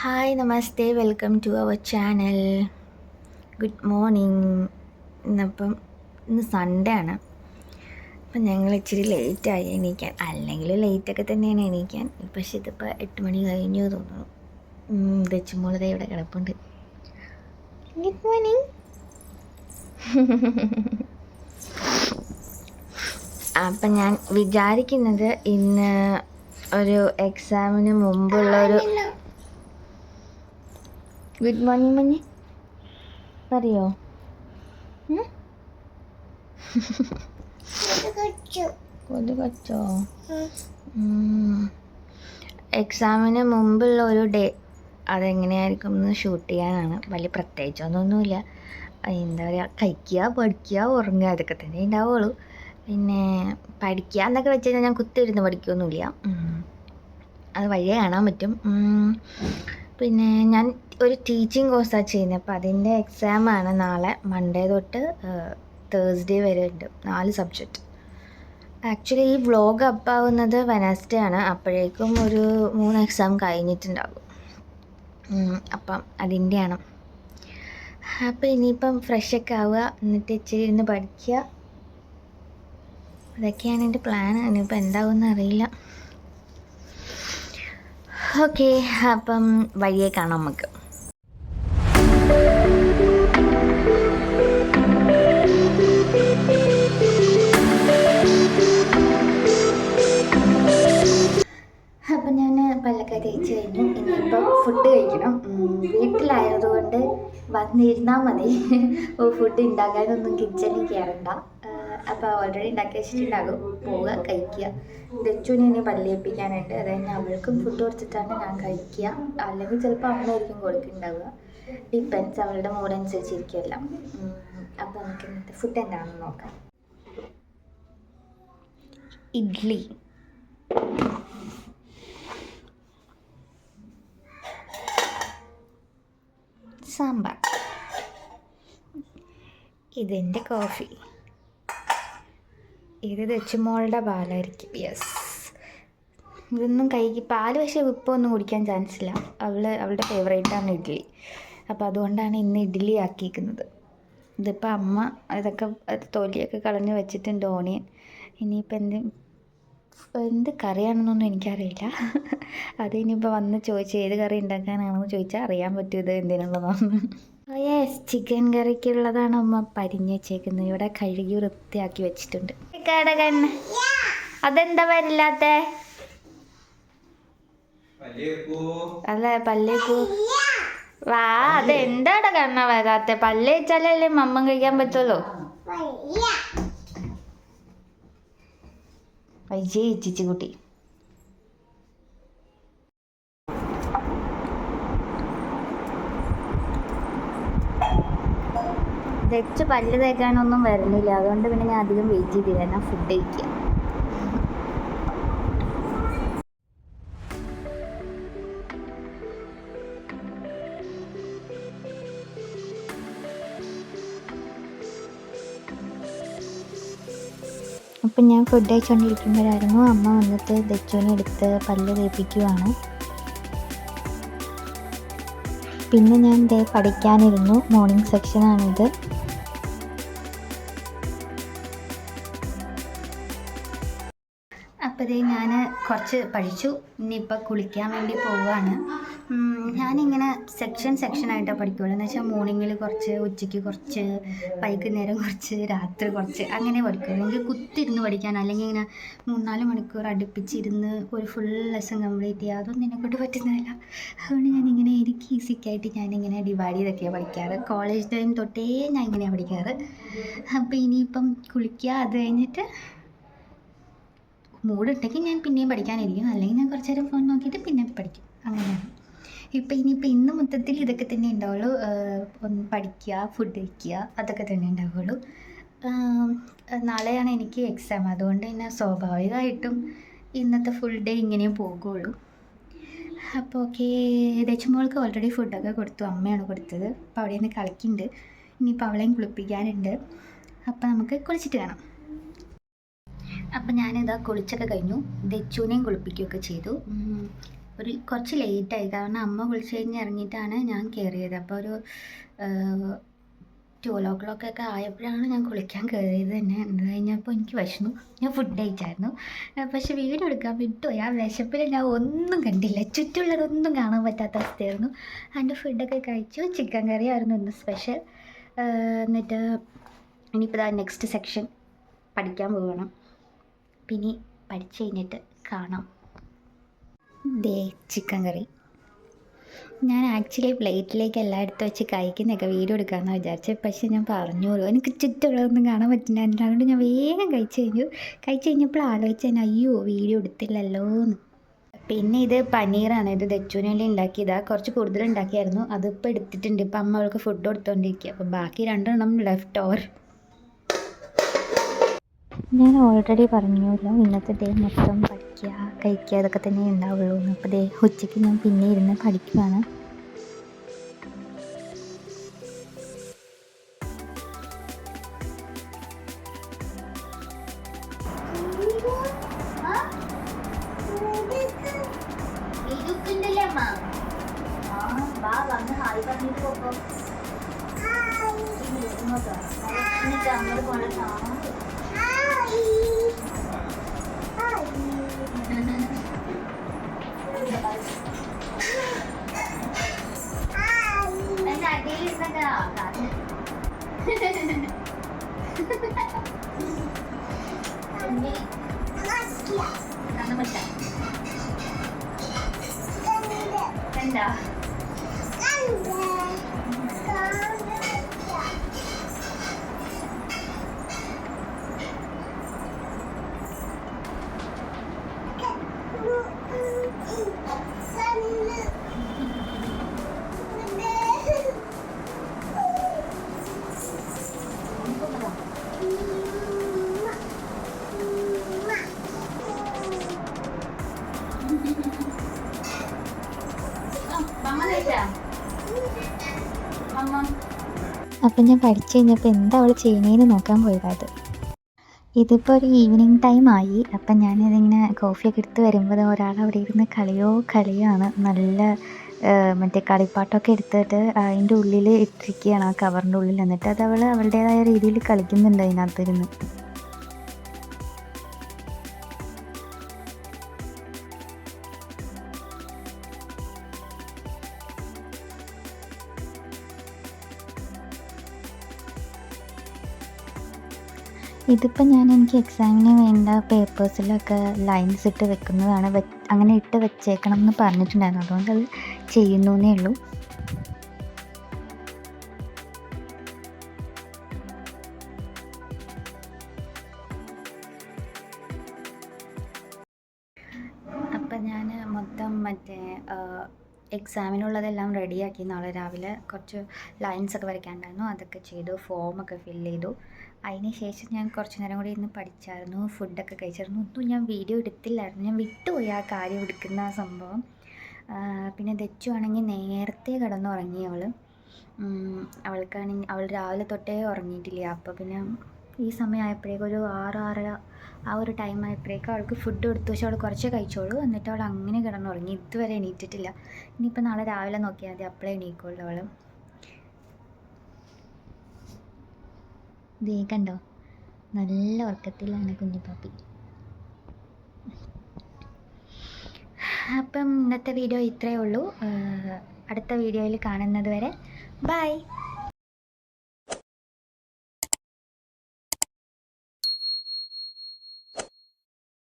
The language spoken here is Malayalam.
ഹായ് നമസ്തേ welcome to our channel. Good morning. ഇന്ന് സൺഡേ ആണ്. അപ്പം ഞങ്ങൾ ഇച്ചിരി ലേറ്റായി എണീക്കാൻ. അല്ലെങ്കിൽ ലേറ്റൊക്കെ തന്നെയാണ് എണീക്കാൻ. പക്ഷേ ഇതിപ്പോൾ 8 മണി കഴിഞ്ഞു തോന്നുന്നു. ദച്ചുമോളതേ ഇവിടെ കിടപ്പുണ്ട്. Good morning. അപ്പം ഞാൻ വിചാരിക്കുന്നത് ഇന്ന് ഒരു എക്സാമിന് മുമ്പുള്ളൊരു ഗുഡ് മോർണിംഗ് മഞ്ഞ് പറയോ? കൊച്ചോ? എക്സാമിന് മുമ്പുള്ള ഒരു ഡേ അതെങ്ങനെയായിരിക്കും എന്ന് ഷൂട്ട് ചെയ്യാനാണ്. വലിയ പ്രത്യേകിച്ചൊന്നുമില്ല. എന്താ പറയുക, കഴിക്കുക, പഠിക്കുക, ഉറങ്ങുക, അതൊക്കെ തന്നെ ഉണ്ടാവുള്ളൂ. പിന്നെ പഠിക്കുക എന്നൊക്കെ വെച്ച് കഴിഞ്ഞാൽ ഞാൻ കുത്തിയിരുന്ന് പഠിക്കുകയൊന്നുമില്ല. അത് വഴിയേ കാണാൻ പറ്റും. പിന്നെ ഞാൻ ഒരു ടീച്ചിങ് കോഴ്സാണ് ചെയ്യുന്നത്. അപ്പോൾ അതിൻ്റെ എക്സാമാണ് നാളെ. മൺഡേ തൊട്ട് തേഴ്സ്ഡേ വരെ ഉണ്ട്. 4 സബ്ജക്റ്റ്. ആക്ച്വലി ഈ വ്ളോഗ് അപ്പാവുന്നത് വെനസ്ഡേ ആണ്. അപ്പോഴേക്കും ഒരു 3 എക്സാം കഴിഞ്ഞിട്ടുണ്ടാകും. അപ്പം അതിൻ്റെയാണ്. അപ്പോൾ ഇനിയിപ്പം ഫ്രഷൊക്കെ ആവുക, എന്നിട്ട് ഇച്ചിരി ഇരുന്ന് പഠിക്കുക. അതൊക്കെയാണ് എൻ്റെ പ്ലാൻ. ഇനിയിപ്പോൾ എന്താവുമെന്ന് അറിയില്ല. ഓക്കെ, അപ്പം വഴിയെ കാണാം നമുക്ക്. അപ്പം ഞാൻ പല്ലൊക്കെ തേച്ച് കഴിഞ്ഞു. ഇനിയിപ്പം ഫുഡ് കഴിക്കണം. വീട്ടിലായതുകൊണ്ട് വന്നിരുന്നാൽ മതി. ഫുഡ് ഉണ്ടാക്കാനൊന്നും കിച്ചണിൽ കയറണ്ട. അപ്പോൾ ഓൾറെഡി ഉണ്ടാക്കി വെച്ചിട്ടുണ്ടാകും. പോവുക, കഴിക്കുക. ദച്ചുവിനെ ഇനി പല്ലേൽപ്പിക്കാനുണ്ട്. അത് കഴിഞ്ഞാൽ അവൾക്കും ഫുഡ് കൊടുത്തിട്ടാണ് ഞാൻ കഴിക്കുക. അല്ലെങ്കിൽ ചിലപ്പോൾ അമ്മയായിരിക്കും കൊടുക്കുന്നുണ്ടാവുക. ഡിപ്പെൻസ്, അവളുടെ മൂഡ് അനുസരിച്ചിരിക്കുമല്ലോ. അപ്പോൾ നമുക്ക് ഇന്നത്തെ ഫുഡ് എന്താണെന്ന് നോക്കാം. ഇഡ്ഡലി, സാമ്പാർ, ഇതെൻ്റെ കോഫി, ഇത് ദച്ചുമോളുടെ പാലായിരിക്കും. യെസ്, ഇതൊന്നും പാൽ പക്ഷേ ഇപ്പൊന്നും കുടിക്കാൻ ചാൻസ് ഇല്ല. അവളുടെ ഫേവറേറ്റാണ് ഇഡ്ഡലി. അപ്പോൾ അതുകൊണ്ടാണ് ഇന്ന് ഇഡ്ഡലി ആക്കിയിരിക്കുന്നത്. ഇതിപ്പോൾ അമ്മ ഇതൊക്കെ തൊലിയൊക്കെ കളഞ്ഞ് വെച്ചിട്ടുണ്ട്. ഓണിയൻ. ഇനിയിപ്പോൾ എന്ത് കറിയാണെന്നൊന്നും എനിക്കറിയില്ല. അത് ഇനിയിപ്പോൾ വന്ന് ചോദിച്ച് ഏത് കറി ഉണ്ടാക്കാനാണെന്ന് ചോദിച്ചാൽ അറിയാൻ പറ്റും ഇത് എന്തിനുള്ളതാണെന്ന്. യെസ്, ചിക്കൻ കറിക്കുള്ളതാണ് അമ്മ പരിഞ്ഞ് വെച്ചേക്കുന്നത്. ഇവിടെ കഴുകി വൃത്തിയാക്കി വെച്ചിട്ടുണ്ട്. കടകണ്ണ്, അതെന്താ വരില്ലാത്ത? അല്ല, പല്ലേക്കൂ. വാ, അതെന്താടെ കണ്ണ വരാത്ത? പല്ല് വെച്ചാലല്ലേ മമ്മൻ കഴിക്കാൻ പറ്റുള്ളൂ. വൈജി ചിച്ചിക്കുട്ടി. ദച്ച് പല്ല് തേക്കാനൊന്നും വരുന്നില്ല. അതുകൊണ്ട് പിന്നെ ഞാൻ അധികം വെയിറ്റ് ചെയ്തില്ല. ഞാൻ ഫുഡ് കഴിക്കുക. അപ്പം ഞാൻ ഫുഡ് കഴിച്ചുകൊണ്ടിരിക്കുമ്പോഴായിരുന്നു അമ്മ വന്നിട്ട് ദച്ചുവിനെ എടുത്ത് പല്ല് തേപ്പിക്കുവാണ്. പിന്നെ ഞാൻ പഠിക്കാനിരുന്നു. മോർണിംഗ് സെക്ഷനാണിത്. അപ്പോൾ ഞാൻ കുറച്ച് പഠിച്ചു. ഇനിയിപ്പോൾ കുളിക്കാൻ വേണ്ടി പോവുകയാണ്. ഞാനിങ്ങനെ സെക്ഷനായിട്ടാണ് പഠിക്കുകയുള്ളൂ. എന്ന് വെച്ചാൽ മോർണിംഗിൽ കുറച്ച്, ഉച്ചയ്ക്ക് കുറച്ച്, വൈകുന്നേരം കുറച്ച്, രാത്രി കുറച്ച്, അങ്ങനെ പഠിക്കുകയുള്ളൂ. എനിക്ക് കുത്തിരുന്ന് പഠിക്കാൻ, അല്ലെങ്കിൽ ഇങ്ങനെ 3-4 മണിക്കൂർ അടുപ്പിച്ചിരുന്ന് ഒരു ഫുൾ ലെസൺ കംപ്ലീറ്റ് ചെയ്യുക, അതൊന്നും എന്നെക്കൊണ്ട് പറ്റുന്നതല്ല. അതുകൊണ്ട് ഞാനിങ്ങനെ എനിക്ക് ഈസിക്കായിട്ട് ഞാനിങ്ങനെ ഡിവൈഡ് ചെയ്തൊക്കെയാണ് പഠിക്കാറ്. കോളേജ് ടൈം തൊട്ടേ ഞാൻ ഇങ്ങനെയാണ് പഠിക്കാറ്. അപ്പോൾ ഇനിയിപ്പം കുളിക്കുക, അത് കഴിഞ്ഞിട്ട് മൂടുണ്ടെങ്കിൽ ഞാൻ പിന്നെയും പഠിക്കാനിരിക്കും. അല്ലെങ്കിൽ ഞാൻ കുറച്ച് നേരം ഫോൺ നോക്കിയിട്ട് പിന്നെ പഠിക്കും. അങ്ങനെയാണ്. ഇനിയിപ്പോൾ ഇന്ന് മൊത്തത്തിൽ ഇതൊക്കെ തന്നെ ഉണ്ടാവുള്ളൂ. ഒന്ന് പഠിക്കുക, ഫുഡ് കഴിക്കുക, അതൊക്കെ തന്നെ ഉണ്ടാവുള്ളൂ. നാളെയാണ് എനിക്ക് എക്സാം. അതുകൊണ്ട് തന്നെ സ്വാഭാവികമായിട്ടും ഇന്നത്തെ ഫുൾ ഡേ ഇങ്ങനെ പോകുള്ളൂ. അപ്പോൾ ഓക്കെ, ദച്ചുമോൾക്ക് ഓൾറെഡി ഫുഡൊക്കെ കൊടുത്തു. അമ്മയാണ് കൊടുത്തത്. അപ്പോൾ അവിടെ നിന്ന് കളിക്കുന്നുണ്ട്. ഇനിയിപ്പോൾ അവളെയും കുളിപ്പിക്കാനുണ്ട്. അപ്പോൾ നമുക്ക് കുളിച്ചിട്ട് കാണാം. അപ്പം ഞാനിതാ കുളിച്ചൊക്കെ കഴിഞ്ഞു. ദച്ചുവിനെയും കുളിപ്പിക്കുകയൊക്കെ ചെയ്തു. കുറച്ച് ലേറ്റായി, കാരണം അമ്മ വിളിച്ച് കഴിഞ്ഞ് ഇറങ്ങിയിട്ടാണ് ഞാൻ കയറിയത്. അപ്പോൾ ഒരു 12 o'clock ആയപ്പോഴാണ് ഞാൻ കുളിക്കാൻ കയറിയത് തന്നെ. അത് കഴിഞ്ഞപ്പോൾ എനിക്ക് വിശന്നു, ഞാൻ ഫുഡ് കഴിച്ചായിരുന്നു. പക്ഷെ വീഡിയോ എടുക്കാൻ വിട്ടുപോയി. ആ വിശപ്പിൽ ഞാൻ ഒന്നും കണ്ടില്ല, ചുറ്റുമുള്ളതൊന്നും കാണാൻ പറ്റാത്ത അവസ്ഥയായിരുന്നു. അതിൻ്റെ ഫുഡൊക്കെ കഴിച്ചു. ചിക്കൻ കറിയായിരുന്നു ഇന്ന് സ്പെഷ്യൽ. എന്നിട്ട് ഇനിയിപ്പോൾ നെക്സ്റ്റ് സെക്ഷൻ പഠിക്കാൻ പോകണം. പിന്നെ പഠിച്ചു കഴിഞ്ഞിട്ട് കാണാം. ദേ ചിക്കൻ കറി. ഞാൻ ആക്ച്വലി പ്ലേറ്റിലേക്ക് എല്ലായിടത്തും വെച്ച് കഴിക്കുന്നതൊക്കെ വീഡിയോ എടുക്കാമെന്ന് വിചാരിച്ചത്. പക്ഷേ ഞാൻ പറഞ്ഞോളൂ, എനിക്ക് ചുറ്റുമുള്ളതൊന്നും കാണാൻ പറ്റുന്നില്ല. അതുകൊണ്ട് ഞാൻ വേഗം കഴിച്ച് കഴിഞ്ഞപ്പോൾ ആലോചിച്ചാൽ അയ്യോ വീഡിയോ എടുത്തില്ലല്ലോ എന്ന്. പിന്നെ ഇത് പനീറാണ്. ഇത് ദച്ചുവിന് വേണ്ടി ഉണ്ടാക്കിയതാണ്. കുറച്ച് കൂടുതൽ ഉണ്ടാക്കിയായിരുന്നു, അതിപ്പോൾ എടുത്തിട്ടുണ്ട്. ഇപ്പം അമ്മ അവൾക്ക് ഫുഡ് കൊടുത്തുകൊണ്ടിരിക്കുക. അപ്പോൾ ബാക്കി 2 ലെഫ്റ്റ് ഓവർ. ഞാൻ ഓൾറെഡി പറഞ്ഞല്ലോ, ഇന്നത്തെ ഡേ മൊത്തം പഠിക്കുക കഴിക്കുക അതൊക്കെ തന്നെ ഉണ്ടാവുള്ളൂ എന്ന്. അപ്പോൾ ഡേ ഉച്ചയ്ക്ക് ഞാൻ പിന്നെ ഇരുന്ന് പഠിക്കുകയാണ്. അപ്പം ഞാൻ പഠിച്ചു കഴിഞ്ഞപ്പോൾ എന്താ അവൾ ചെയ്യണേന്ന് നോക്കാൻ പോയതാണ്. ഇതിപ്പോൾ ഒരു ഈവനിങ് ടൈം ആയി. അപ്പം ഞാനിതിങ്ങനെ കോഫിയൊക്കെ എടുത്ത് വരുമ്പോൾ ഒരാൾ അവിടെ ഇരുന്ന് കളിയാണ്. നല്ല മറ്റേ കളിപ്പാട്ടമൊക്കെ എടുത്തിട്ട് അതിൻ്റെ ഉള്ളിൽ ഇട്ടിരിക്കുകയാണ്, ആ കവറിൻ്റെ ഉള്ളിൽ. എന്നിട്ട് അത് അവൾ അവളുടേതായ രീതിയിൽ കളിക്കുന്നുണ്ട് അതിനകത്തിരുന്ന്. ഇതിപ്പോൾ എനിക്ക് എക്സാമിന് വേണ്ട പേപ്പേഴ്സിലൊക്കെ ലൈൻസ് ഇട്ട് വെക്കുന്നതാണ്. അങ്ങനെ ഇട്ട് വെച്ചേക്കണം എന്ന് പറഞ്ഞിട്ടുണ്ടായിരുന്നു, അതുകൊണ്ട് അത് ചെയ്യുന്നേ ഉള്ളൂ. അപ്പം ഞാൻ മൊത്തം എക്സാമിനുള്ളതെല്ലാം റെഡിയാക്കി. നാളെ രാവിലെ കുറച്ച് ലൈൻസൊക്കെ വരയ്ക്കാനുണ്ടായിരുന്നു, അതൊക്കെ ചെയ്തു. ഫോമൊക്കെ ഫില്ല് ചെയ്തു. അതിന് ശേഷം ഞാൻ കുറച്ച് നേരം കൂടി ഇരുന്ന് പഠിച്ചായിരുന്നു, ഫുഡൊക്കെ കഴിച്ചായിരുന്നു. ഒന്നും ഞാൻ വീഡിയോ എടുത്തില്ലായിരുന്നു, ഞാൻ വിട്ടുപോയി ആ കാര്യം എടുക്കുന്ന ആ സംഭവം. പിന്നെ ദച്ചു ആണെങ്കിൽ നേരത്തെ കിടന്നുറങ്ങി. അവൾക്കാണെങ്കിൽ അവൾ രാവിലെ തൊട്ടേ ഉറങ്ങിയിട്ടില്ല. അപ്പോൾ പിന്നെ ഈ സമയമായപ്പോഴേക്കും ഒരു 6-6:30 ആ ഒരു ടൈം ആയപ്പോഴേക്കും അവൾക്ക് ഫുഡ് കൊടുത്തു. പക്ഷെ അവൾ കുറച്ചേ കഴിച്ചോളൂ. എന്നിട്ട് അവൾ അങ്ങനെ കിടന്നുറങ്ങി, ഇതുവരെ എണീറ്റിട്ടില്ല. ഇനിയിപ്പോൾ നാളെ രാവിലെ നോക്കിയാൽ മതി, അപ്പോഴേ എണീക്കുള്ളൂ അവൾ. ദേ കണ്ടോ, നല്ല ഉറക്കത്തിലാണ് കുഞ്ഞിപ്പാപ്പി. അപ്പം ഇന്നത്തെ വീഡിയോ ഇത്രയേ ഉള്ളൂ. അടുത്ത വീഡിയോയിൽ കാണുന്നത് വരെ ബൈ.